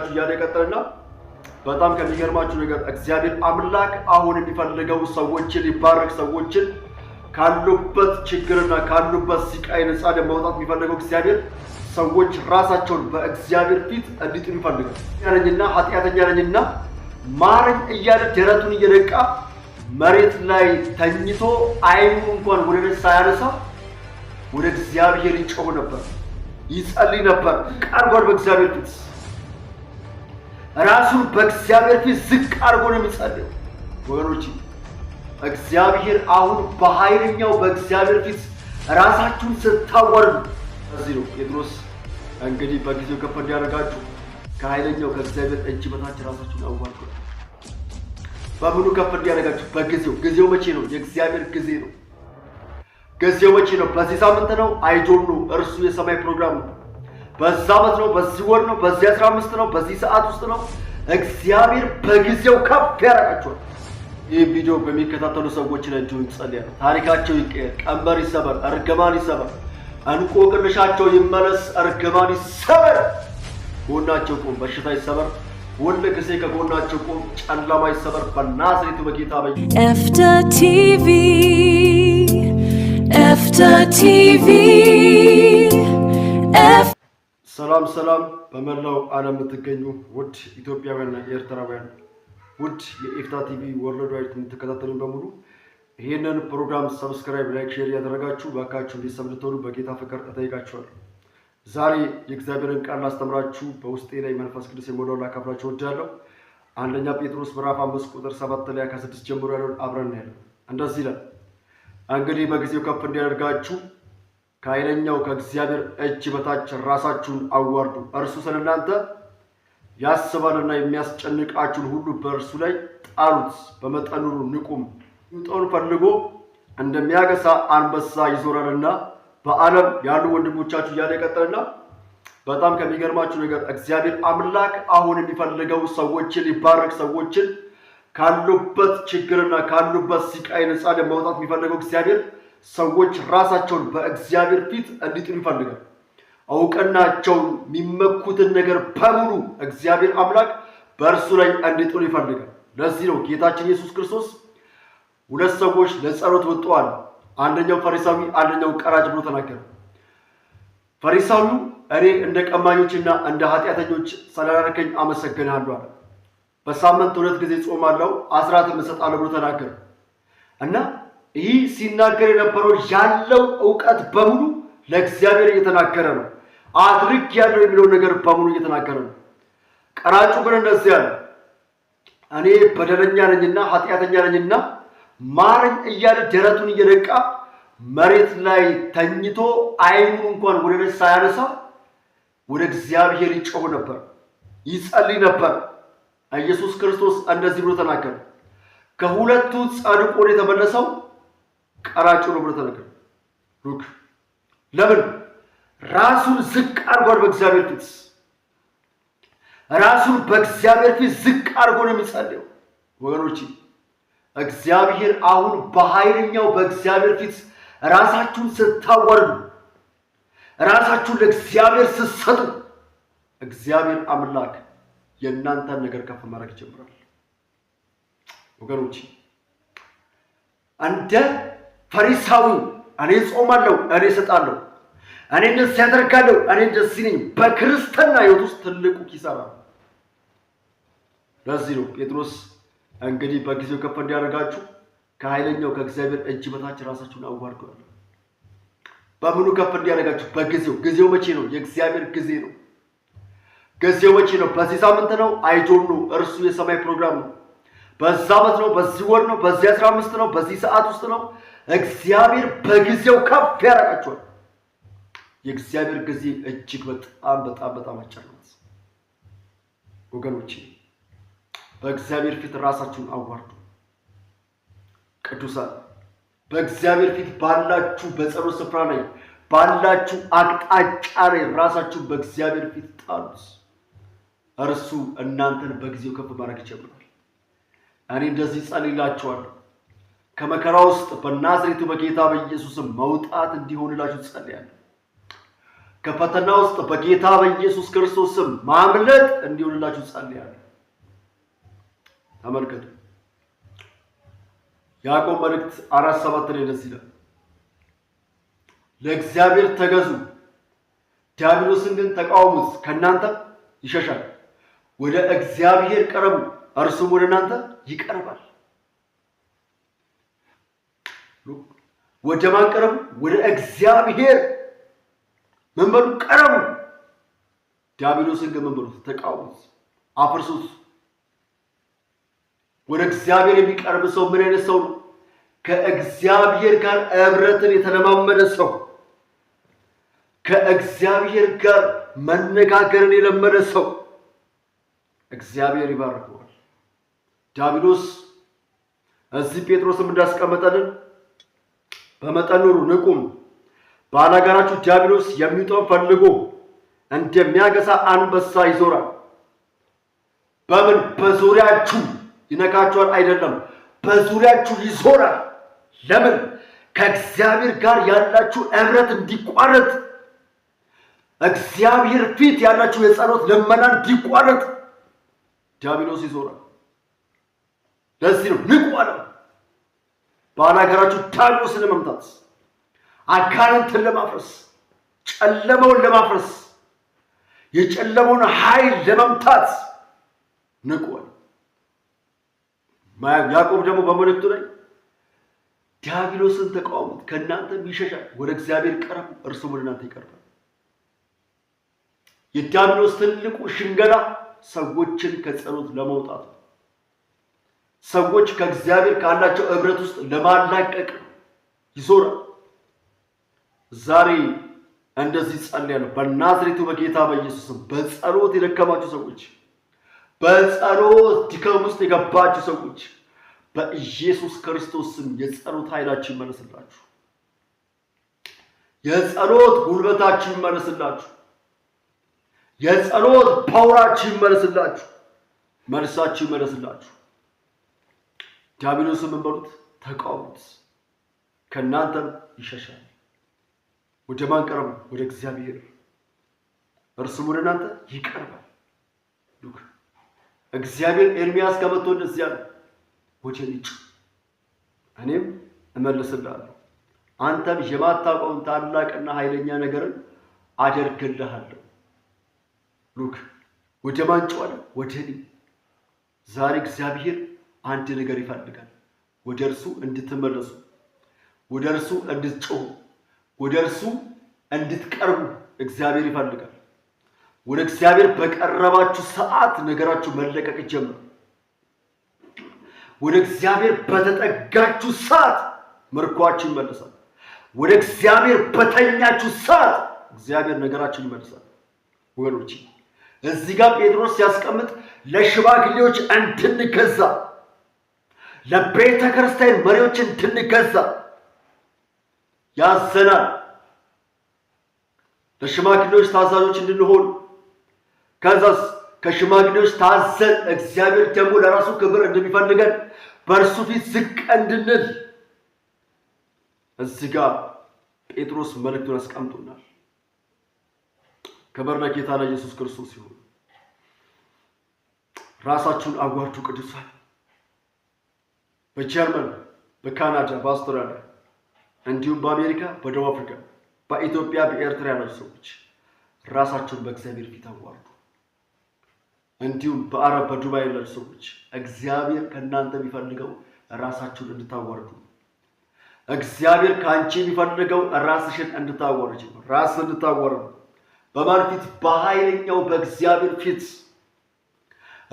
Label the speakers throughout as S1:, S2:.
S1: እያለ ቀጠለና በጣም ከሚገርማችሁ ነገር እግዚአብሔር አምላክ አሁን የሚፈልገው ሰዎችን ሊባርክ ሰዎችን ካሉበት ችግርና ካሉበት ስቃይ ነፃ ለማውጣት የሚፈልገው እግዚአብሔር ሰዎች ራሳቸውን በእግዚአብሔር ፊት እንዲጥሉ ይፈልጋል። ያለኝና ኃጢአተኛ ነኝና ማረኝ እያለ ደረቱን እየደቃ መሬት ላይ ተኝቶ አይኑ እንኳን ወደ ላይ ሳያነሳ ወደ እግዚአብሔር ይጮህ ነበር፣ ይጸልይ ነበር። ቀርቧል በእግዚአብሔር ፊት ራሱን በእግዚአብሔር ፊት ዝቅ አድርጎ ነው የሚጸልየው። ወገኖች እግዚአብሔር አሁን በኃይለኛው በእግዚአብሔር ፊት ራሳችሁን ስታወርዱ እዚህ ነው ጴጥሮስ እንግዲህ በጊዜው ከፍ እንዲያደርጋችሁ ከኃይለኛው ከእግዚአብሔር እጅ በታች ራሳችሁን አዋርዱ። በሙሉ ከፍ እንዲያደርጋችሁ ጊዜው መቼ ነው? የእግዚአብሔር ጊዜ ነው። ጊዜው መቼ ነው? በዚህ ሳምንት ነው? አይዶን ነው። እርሱ የሰማይ ፕሮግራም ነው። በዛ ዓመት ነው? በዚህ ወር ነው? በዚህ 15 ነው? በዚህ ሰዓት ውስጥ ነው? እግዚአብሔር በጊዜው ከፍ ያደርጋችኋል። ይህ ቪዲዮ በሚከታተሉ ሰዎች ላይ እንዲሆን ጸልያለሁ። ታሪካቸው ይቀየር፣ ቀንበር ይሰበር፣ እርግማን ይሰበር፣ እንቆቅልሻቸው ይመለስ፣ እርግማን ይሰበር፣ ጎናቸው ቆም፣ በሽታ ይሰበር፣ ሁል ጊዜ ከጎናቸው ቆም፣ ጨለማ ይሰበር በናዝሬቱ በጌታ በኢየሱስ። ኤፍታ ቲቪ ሰላም በመላው ዓለም የምትገኙ ውድ ኢትዮጵያውያንና ኤርትራውያን ውድ የኤፍታ ቲቪ ወርልድ ዋይድ የምትከታተሉን በሙሉ ይሄንን ፕሮግራም ሰብስክራይብ፣ ላይክ፣ ሼር ያደረጋችሁ ባካችሁ እንዲሰሙ ልትሆኑ በጌታ ፍቅር እጠይቃችኋለሁ። ዛሬ የእግዚአብሔርን ቃል አስተምራችሁ በውስጤ ላይ መንፈስ ቅዱስ የሞላው ላካፍላችሁ እወዳለሁ። አንደኛ ጴጥሮስ ምዕራፍ 5 ቁጥር 7 ላይ ከ6 ጀምሮ ያለውን አብረን እናያለን። እንደዚህ ይላል፣ እንግዲህ በጊዜው ከፍ እንዲያደርጋችሁ ከኃይለኛው ከእግዚአብሔር እጅ በታች ራሳችሁን አዋርዱ። እርሱ ስለእናንተ ያስባልና የሚያስጨንቃችሁን ሁሉ በእርሱ ላይ ጣሉት። በመጠኑ ንቁም። ይውጠውን ፈልጎ እንደሚያገሳ አንበሳ ይዞራልና በዓለም ያሉ ወንድሞቻችሁ እያለ ቀጠለና በጣም ከሚገርማችሁ ነገር እግዚአብሔር አምላክ አሁን የሚፈልገው ሰዎችን ሊባርክ ሰዎችን ካሉበት ችግርና ካሉበት ስቃይ ነፃ ለማውጣት የሚፈልገው እግዚአብሔር ሰዎች ራሳቸውን በእግዚአብሔር ፊት እንዲጥሉ ይፈልጋል። እውቅናቸውን የሚመኩትን ነገር በሙሉ እግዚአብሔር አምላክ በእርሱ ላይ እንዲጥሉ ይፈልጋል። ለዚህ ነው ጌታችን ኢየሱስ ክርስቶስ ሁለት ሰዎች ለጸሎት ወጥተዋል። አንደኛው ፈሪሳዊ፣ አንደኛው ቀራጭ ብሎ ተናገረ። ፈሪሳዊው እኔ እንደ ቀማኞችና እንደ ኃጢአተኞች ስላላረከኝ አመሰግንሃለሁ አለ። በሳምንት 2 ጊዜ ጾማለሁ፣ አስራትም እሰጣለሁ ብሎ ተናገረ እና ይህ ሲናገር የነበረው ያለው ዕውቀት በሙሉ ለእግዚአብሔር እየተናገረ ነው። አድርግ ያለው የሚለው ነገር በሙሉ እየተናገረ ነው። ቀራጩ ግን እንደዚህ አለ፣ እኔ በደለኛ ነኝና ኃጢአተኛ ነኝና ማረኝ እያለ ደረቱን እየደቃ መሬት ላይ ተኝቶ አይኑን እንኳን ወደ ላይ ሳያነሳ ወደ እግዚአብሔር ይጮህ ነበር፣ ይጸልይ ነበር። ኢየሱስ ክርስቶስ እንደዚህ ብሎ ተናገረ፣ ከሁለቱ ጻድቁ የተመለሰው ቀራጩ ነው ብሎ ተናገረ። ሉክ ለምን ራሱን ዝቅ አድርጓል? በእግዚአብሔር ፊት ራሱን በእግዚአብሔር ፊት ዝቅ አድርጎ ነው የሚጸልየው። ወገኖች እግዚአብሔር አሁን በኃይለኛው በእግዚአብሔር ፊት ራሳችሁን ስታወርዱ ራሳችሁን ለእግዚአብሔር ስትሰጡ እግዚአብሔር አምላክ የእናንተን ነገር ከፍ ማድረግ ይጀምራል። ወገኖች እንደ ፈሪሳዊው እኔ ጾማለሁ፣ እኔ እሰጣለሁ፣ እኔ እንደዚህ ያደርጋለሁ፣ እኔ እንደዚህ ነኝ በክርስትና ሕይወት ውስጥ ትልቁ ኪሳራ ነው። ለዚህ ነው ጴጥሮስ እንግዲህ በጊዜው ከፍ እንዲያደርጋችሁ ከኃይለኛው ከእግዚአብሔር እጅ በታች ራሳችሁን አዋርዱ አለ። በሙሉ ከፍ እንዲያደርጋችሁ ጊዜው መቼ ነው? የእግዚአብሔር ጊዜ ነው። ጊዜው መቼ ነው? በዚህ ሳምንት ነው? አይዶን ነው። እርሱ የሰማይ ፕሮግራም ነው። በዛ ዓመት ነው? በዚህ ወር ነው? በዚህ 15 ነው? በዚህ ሰዓት ውስጥ ነው? እግዚአብሔር በጊዜው ከፍ ያደርጋችኋል። የእግዚአብሔር ጊዜ እጅግ በጣም አጭር ነው። ወገኖቼ በእግዚአብሔር ፊት ራሳችሁን አዋርዱ። ቅዱሳን በእግዚአብሔር ፊት ባላችሁ በጸሎት ስፍራ ላይ ባላችሁ አቅጣጫ ላይ ራሳችሁን በእግዚአብሔር ፊት ጣሉት። እርሱ እናንተን በጊዜው ከፍ ማድረግ ይጀምራል። እኔ እንደዚህ ጸልይላችኋለሁ፣ ከመከራ ውስጥ በናዝሬቱ በጌታ በኢየሱስ መውጣት እንዲሆንላችሁ ጸልያለሁ። ከፈተና ውስጥ በጌታ በኢየሱስ ክርስቶስ ስም ማምለጥ እንዲሆንላችሁ ጸልያለሁ። ተመልከቱ ያዕቆብ መልእክት 4:7 ላይ እንደዚህ ይላል፣ ለእግዚአብሔር ተገዙ፣ ዲያብሎስን ግን ተቃወሙት፣ ከእናንተ ይሸሻል። ወደ እግዚአብሔር ቀረቡ፣ እርሱም ወደ እናንተ ይቀርባል። ወደ ማን ቀረቡ? ወደ እግዚአብሔር ምን በሉ? ቀረቡ። ዲያብሎስን ግን ምን በሉት? ተቃወሙት፣ አፍርሱት። ወደ እግዚአብሔር የሚቀርብ ሰው ምን አይነት ሰው ነው? ከእግዚአብሔር ጋር ህብረትን የተለማመደ ሰው፣ ከእግዚአብሔር ጋር መነጋገርን የለመደ ሰው እግዚአብሔር ይባርከዋል። ዲያብሎስ እዚህ ጴጥሮስም እንዳስቀመጠልን በመጠን ኑሩ፣ ንቁም፣ ባላጋራችሁ ዲያብሎስ የሚውጠውን ፈልጎ እንደሚያገሳ አንበሳ ይዞራል። በምን? በዙሪያችሁ ይነካችኋል አይደለም፣ በዙሪያችሁ ይዞራል። ለምን? ከእግዚአብሔር ጋር ያላችሁ ህብረት እንዲቋረጥ፣ እግዚአብሔር ፊት ያላችሁ የጸሎት ልመና እንዲቋረጥ ዲያብሎስ ይዞራል። ለዚህ ነው ንቁ አለ። ባላጋራችሁ ዲያብሎስን ለመምታት፣ አጋንንትን ለማፍረስ፣ ጨለማውን ለማፍረስ፣ የጨለማውን ኃይል ለመምታት ንቁ አለ። ያዕቆብ ደግሞ በመልእክቱ ላይ ዲያብሎስን ተቃወሙት፣ ከእናንተም ይሸሻል። ወደ እግዚአብሔር ቀረቡ፣ እርሱም ወደ እናንተ ይቀርባል። የዲያብሎስ ትልቁ ሽንገላ ሰዎችን ከጸሎት ለማውጣት ነው። ሰዎች ከእግዚአብሔር ካላቸው ህብረት ውስጥ ለማላቀቅ ይዞራል። ዛሬ እንደዚህ ጸልያለሁ በናዝሬቱ በጌታ በኢየሱስ ስም። በጸሎት የደከማችሁ ሰዎች፣ በጸሎት ድካም ውስጥ የገባችሁ ሰዎች በኢየሱስ ክርስቶስ ስም የጸሎት ኃይላችሁ ይመለስላችሁ። የጸሎት ጉልበታችሁ ይመለስላችሁ። የጸሎት ፓወራችሁ ይመለስላችሁ። መልሳችሁ ይመለስላችሁ። ዲያብሎስን ምን በሉት? ተቃወሙት፣ ከእናንተም ይሸሻል። ወደ ማን ቀረቡ? ወደ እግዚአብሔር፣ እርሱም ወደ እናንተ ይቀርባል። እግዚአብሔር ኤርምያስ ጋር መጥቶ እንደዚህ አለ፣ ወደ እኔ ጩኽ እኔም እመልስልሃለሁ፣ አንተም የማታውቀውን ታላቅና ኃይለኛ ነገርን አደርግልሃለሁ። ሉክ ወደ ማን ጮኸ? ወደ እኔ። ዛሬ እግዚአብሔር አንድ ነገር ይፈልጋል፣ ወደ እርሱ እንድትመለሱ፣ ወደ እርሱ እንድትጮሁ፣ ወደ እርሱ እንድትቀርቡ እግዚአብሔር ይፈልጋል። ወደ እግዚአብሔር በቀረባችሁ ሰዓት ነገራችሁ መለቀቅ ይጀምራል። ወደ እግዚአብሔር በተጠጋችሁ ሰዓት ምርኳችሁ ይመለሳል። ወደ እግዚአብሔር በተኛችሁ ሰዓት እግዚአብሔር ነገራችሁን ይመልሳል። ወገኖች እዚህ ጋር ጴጥሮስ ሲያስቀምጥ ለሽማግሌዎች እንድንገዛ፣ ለቤተ ክርስቲያን መሪዎች እንድንገዛ ያዘናል። ለሽማግሌዎች ታዛዦች እንድንሆን፣ ከዛስ ከሽማግሌዎች ታዘን እግዚአብሔር ደግሞ ለራሱ ክብር እንደሚፈልገን በእርሱ ፊት ዝቅ እንድንል እዚህ ጋር ጴጥሮስ መልእክቱን አስቀምጦናል። ክብር ለጌታ ለኢየሱስ ክርስቶስ ይሁን። ራሳችሁን አዋርዱ ቅዱሳን። በጀርመን፣ በካናዳ፣ በአውስትራሊያ እንዲሁም በአሜሪካ፣ በደቡብ አፍሪካ፣ በኢትዮጵያ፣ በኤርትራ ያላችሁ ሰዎች ራሳችሁን በእግዚአብሔር ፊት አዋርዱ። እንዲሁም በአረብ በዱባይ ያላችሁ ሰዎች እግዚአብሔር ከእናንተ የሚፈልገው ራሳችሁን እንድታዋርዱ። እግዚአብሔር ከአንቺ የሚፈልገው ራስሽን እንድታዋርጂ ነው። ራስን እንድታዋርዱ በማን ፊት? በኃይለኛው በእግዚአብሔር ፊት።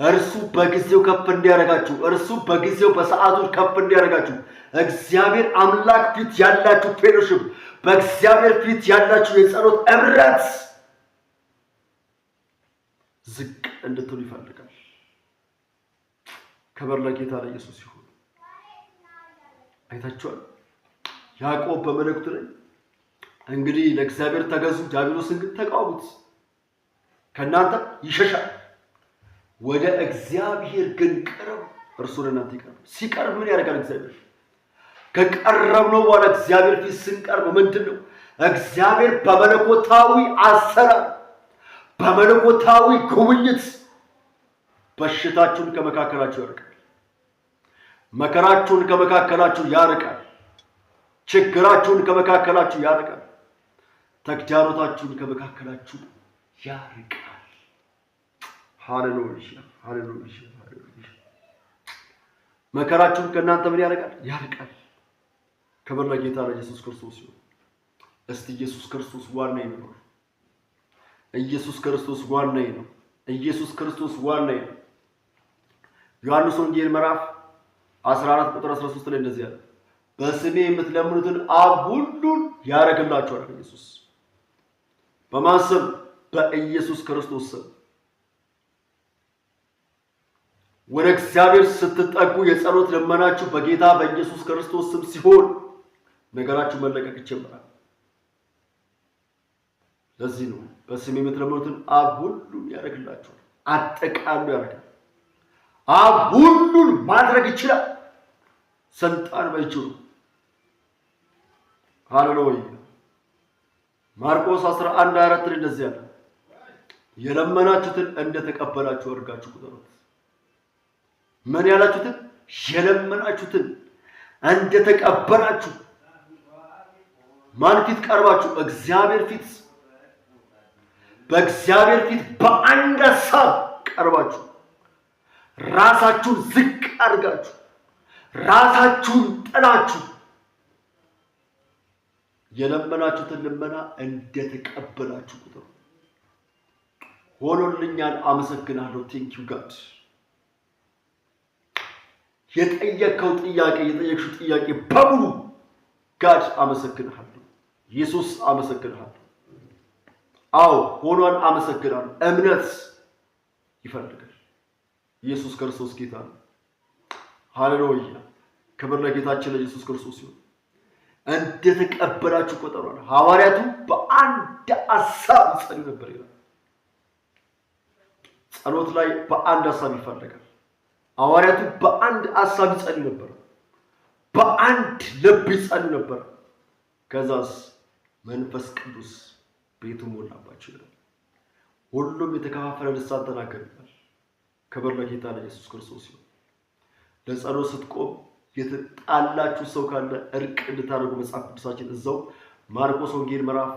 S1: እርሱ በጊዜው ከፍ እንዲያደርጋችሁ፣ እርሱ በጊዜው በሰዓቱ ከፍ እንዲያደርጋችሁ እግዚአብሔር አምላክ ፊት ያላችሁ ፌሎሺፕ፣ በእግዚአብሔር ፊት ያላችሁ የጸሎት ህብረት ዝቅ እንድትሉ ይፈልጋል። ክብር ለጌታ ለኢየሱስ ይሁን። አይታችኋል ያዕቆብ በመልእክቱ ላይ እንግዲህ ለእግዚአብሔር ተገዙ፣ ዲያብሎስን ግን ተቃወሙት፣ ከእናንተ ይሸሻል። ወደ እግዚአብሔር ግን ቅረቡ፣ እርሱ ለእናንተ ይቀርባል። ሲቀርብ ምን ያደርጋል እግዚአብሔር? ከቀረብነው በኋላ እግዚአብሔር ፊት ስንቀርብ ምንድን ነው? እግዚአብሔር በመለኮታዊ አሰራር በመለኮታዊ ጉብኝት በሽታችሁን ከመካከላችሁ ያርቃል። መከራችሁን ከመካከላችሁ ያርቃል። ችግራችሁን ከመካከላችሁ ያርቃል። ተግዳሮታችሁን ከመካከላችሁ ያርቃል። ሃሌሉያ ሃሌሉያ ሃሌሉያ። መከራችሁን ከእናንተ ምን ያርቃል? ያርቃል። ክብር ለጌታ ለኢየሱስ ክርስቶስ ይሁን። እስቲ ኢየሱስ ክርስቶስ ዋናዬ ነው። ኢየሱስ ክርስቶስ ዋናዬ ነው። ኢየሱስ ክርስቶስ ዋናዬ ነው። ዮሐንስ ወንጌል ምዕራፍ 14 ቁጥር 13 ላይ እንደዚህ አለ፣ በስሜ የምትለምኑትን አብ ሁሉን ያደርግላችኋል። ኢየሱስ በማን ስም? በኢየሱስ ክርስቶስ ስም። ወደ እግዚአብሔር ስትጠጉ የጸሎት ልመናችሁ በጌታ በኢየሱስ ክርስቶስ ስም ሲሆን ነገራችሁ መለቀቅ ይጀምራል። ለዚህ ነው በስሜ የምትለምኑትን አብ ሁሉን ያደርግላችኋል። አጠቃሉ ያደርጋል። አብ ሁሉን ማድረግ ይችላል። ስልጣን በእጁ ነው። ሃሌሉያ። ማርቆስ 11:24 እንደዚህ ያለ የለመናችሁትን እንደተቀበላችሁ አድርጋችሁ ቁጠሩት። ምን ያላችሁትን? የለመናችሁትን እንደተቀበላችሁ። ማን ፊት ቀርባችሁ? እግዚአብሔር ፊት። በእግዚአብሔር ፊት በአንድ ሐሳብ ቀርባችሁ ራሳችሁን ዝቅ አድርጋችሁ ራሳችሁን ጥላችሁ የለመናችሁትን ልመና እንደተቀበላችሁ ቁጥሩ። ሆኖልኛል፣ አመሰግናለሁ። ቴንክ ዩ ጋድ። የጠየቀው ጥያቄ የጠየቅሽው ጥያቄ በሙሉ ጋድ አመሰግናለሁ። ኢየሱስ አመሰግናለሁ። አዎ ሆኗል፣ አመሰግናለሁ። እምነት ይፈልጋል። ኢየሱስ ክርስቶስ ጌታ ነው። ሃሌሉያ። ክብር ለጌታችን ለኢየሱስ ክርስቶስ ይሁን። እንደተቀበላችሁ ቁጠሩ። ሐዋርያቱ በአንድ ሐሳብ ይጸልዩ ነበር ይላል። ጸሎት ላይ በአንድ ሐሳብ ይፈልጋል። ሐዋርያቱ በአንድ ሐሳብ ይጸልዩ ነበር። በአንድ ልብ ይጸልዩ ነበር። ከዛስ መንፈስ ቅዱስ ቤቱ ሞላባቸው ይላል። ሁሉም የተከፋፈለ ልሳን ተናገሩ ይላል። ክብር ለጌታ ለኢየሱስ ክርስቶስ ይሁን። ለጸሎት ስትቆም የተጣላችሁ ሰው ካለ እርቅ እንድታደርጉ መጽሐፍ ቅዱሳችን እዛው ማርቆስ ወንጌል ምዕራፍ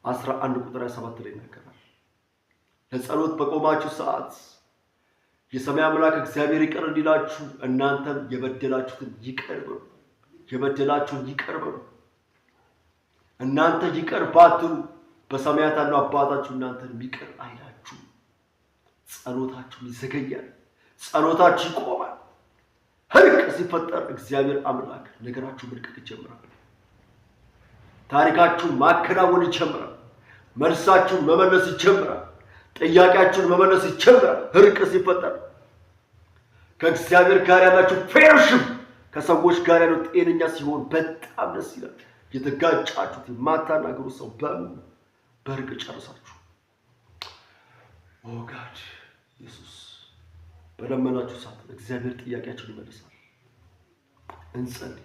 S1: 11 ቁጥር 27 ላይ ይናገራል። ለጸሎት በቆማችሁ ሰዓት የሰማይ አምላክ እግዚአብሔር ይቅር እንዲላችሁ እናንተም የበደላችሁትን ይቅር በሉ። የበደላችሁን ይቅር በሉ። እናንተ ይቅር ባትሉ በሰማያት ያለው አባታችሁ እናንተን ይቅር አይላችሁ። ጸሎታችሁ ይዘገያል። ጸሎታችሁ ይቆማል። እርቅ ሲፈጠር እግዚአብሔር አምላክ ነገራችሁ መልቀቅ ይጀምራል። ታሪካችሁን ማከናወን ይጀምራል። መልሳችሁን መመለስ ይጀምራል። ጥያቄያችሁን መመለስ ይጀምራል። እርቅ ሲፈጠር ከእግዚአብሔር ጋር ያላችሁ ፌሎሺፕ ከሰዎች ጋር ያለው ጤነኛ ሲሆን በጣም ደስ ይላል። የተጋጫችሁት የማታናገሩ ሰው በሙሉ በእርቅ ጨርሳችሁ ኦ ጋድ ኢየሱስ በለመናችሁ ሰዓት እግዚአብሔር ጥያቄያችሁን ይመልሳል። እንጸልይ።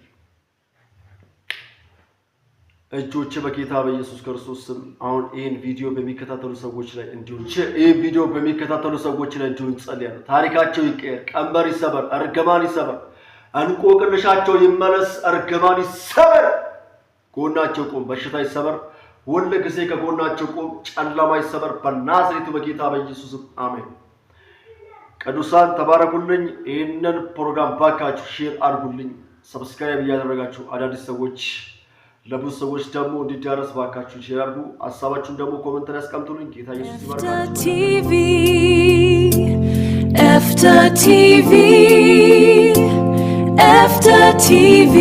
S1: እጆቼ በጌታ በኢየሱስ ክርስቶስ ስም አሁን ይሄን ቪዲዮ በሚከታተሉ ሰዎች ላይ እንዲሁም እንጸልያለሁ። ታሪካቸው ይቀየር፣ ቀንበር ይሰበር፣ እርግማን ይሰበር፣ እንቆቅልሻቸው ይመለስ፣ እርግማን ይሰበር። ጎናቸው ቆም፣ በሽታ ይሰበር። ሁሉ ጊዜ ከጎናቸው ቆም፣ ጨለማ ይሰበር። በናዝሬቱ በጌታ በኢየሱስ ስም አሜን። ቅዱሳን ተባረኩልኝ። ይህንን ፕሮግራም ባካችሁ ሼር አድርጉልኝ። ሰብስክራይብ እያደረጋችሁ አዳዲስ ሰዎች ለብዙ ሰዎች ደግሞ እንዲዳረስ ባካችሁ ሼር አድርጉ። ሐሳባችሁን ደግሞ ኮሜንት ላይ አስቀምጡልኝ። ጌታ ኢየሱስ ይባርካችሁ። ኤፍታ ቲቪ